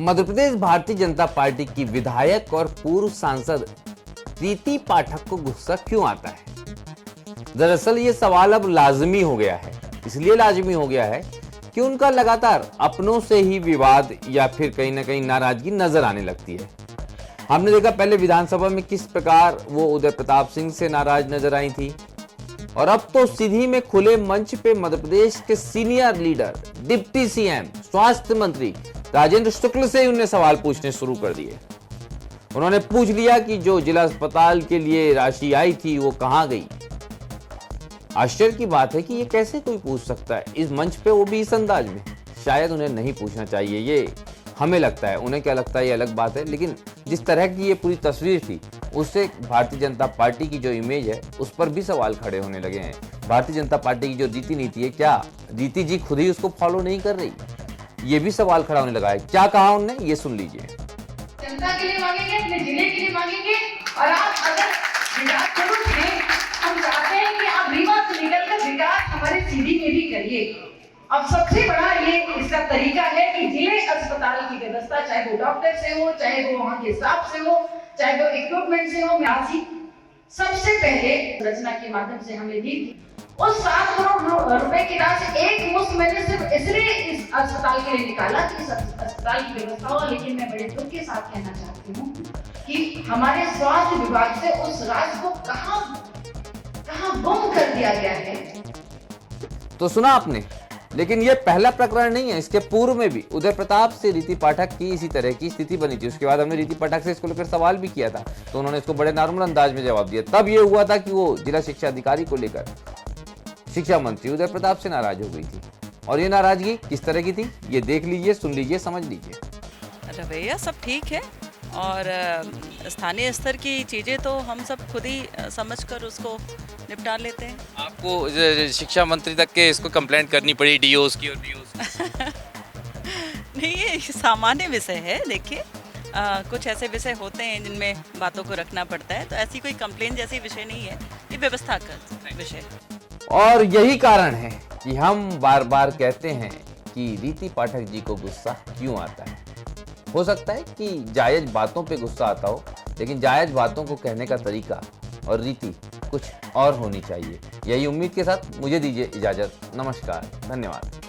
Madhya Pradesh Bharatiya Janata party की विधायक और पूर्व सांसद रीति पाठक को गुस्सा क्यों आता है? दरअसल ये सवाल अब लाजमी हो गया है। इसलिए लाजमी हो गया है कि उनका लगातार अपनों से ही विवाद या फिर कहीं ना कहीं नाराजगी नजर आने लगती है। हमने देखा पहले विधानसभा में किस प्रकार वो उदय प्रताप सिंह से नाराज नजर आई थी, और अब तो सीधी में खुले मंच पे मध्य प्रदेश के सीनियर लीडर डिप्टी सीएम स्वास्थ्य मंत्री राजेंद्र शुक्ल से उन्होंने सवाल पूछने शुरू कर दिए। उन्होंने पूछ लिया कि जो जिला अस्पताल के लिए राशि आई थी वो कहां गई। आश्चर्य की बात है कि ये कैसे कोई पूछ सकता है इस मंच पे, वो भी इस अंदाज में। शायद उन्हें नहीं पूछना चाहिए, ये हमें लगता है, उन्हें क्या लगता है ये अलग बात है। लेकिन जिस तरह की ये पूरी तस्वीर थी उससे भारतीय जनता पार्टी की जो इमेज है उस पर भी सवाल खड़े होने लगे हैं। भारतीय जनता पार्टी की जो रीति नीति है, क्या रीति जी खुद ही उसको फॉलो नहीं कर रही? ये भी सवाल खड़ा होने लगा है। क्या कहा उन्होंने, ये सुन लीजिए। जनता के लिए मांगेंगे, अपने जिले के लिए मांगेंगे, और आप अगर विकास जरूर करें, हम चाहते हैं कि आप रीवा से निकलकर विकास हमारे सीधी में भी करिए। अब सबसे बड़ा ये इसका तरीका है कि जिले अस्पताल की व्यवस्था, चाहे वो डॉक्टर से हो, चाहे वो वहाँ के स्टाफ से हो, चाहे वो इक्विपमेंट से हो, सबसे पहले रचना के माध्यम से हमने दी थी। उस 7 करोड़ रुपए की राशि एक मुश्त मैंने सिर्फ इसलिए इस अस्पताल के लिए निकाला कि इस अस्पताल की व्यवस्था हो। लेकिन मैं बड़े दुख के साथ कहना चाहती हूँ कि हमारे स्वास्थ्य विभाग से उस राशि को कहां गुम कर दिया गया है। तो सुना आपने, लेकिन ये पहला प्रकरण नहीं है। इसके पूर्व में भी उदय प्रताप से रीति पाठक की इसी तरह की स्थिति बनी थी। उसके बाद हमने रीति पाठक से इसको लेकर सवाल भी किया था, तो उन्होंने इसको बड़े नॉर्मल अंदाज में जवाब दिया। तब ये हुआ था कि वो जिला शिक्षा अधिकारी को लेकर शिक्षा मंत्री उदय प्रताप से नाराज हो गई थी। और ये नाराजगी किस तरह की थी, ये देख लीजिए, सुन लीजिए, समझ लीजिए। रवैया सब ठीक है, और स्थानीय स्तर की चीज़ें तो हम सब खुद ही समझकर उसको निपटा लेते हैं। आपको शिक्षा मंत्री तक के इसको कंप्लेंट करनी पड़ी, डीओस की और बीओस नहीं, ये सामान्य विषय है। देखिए, कुछ ऐसे विषय होते हैं जिनमें बातों को रखना पड़ता है, तो ऐसी कोई कंप्लेंट जैसी विषय नहीं है, ये व्यवस्था का विषय है। और यही कारण है कि हम बार बार कहते हैं कि रीति पाठक जी को गुस्सा क्यों आता है। हो सकता है कि जायज बातों पे गुस्सा आता हो, लेकिन जायज बातों को कहने का तरीका और रीति कुछ और होनी चाहिए। यही उम्मीद के साथ मुझे दीजिए इजाजत। नमस्कार, धन्यवाद।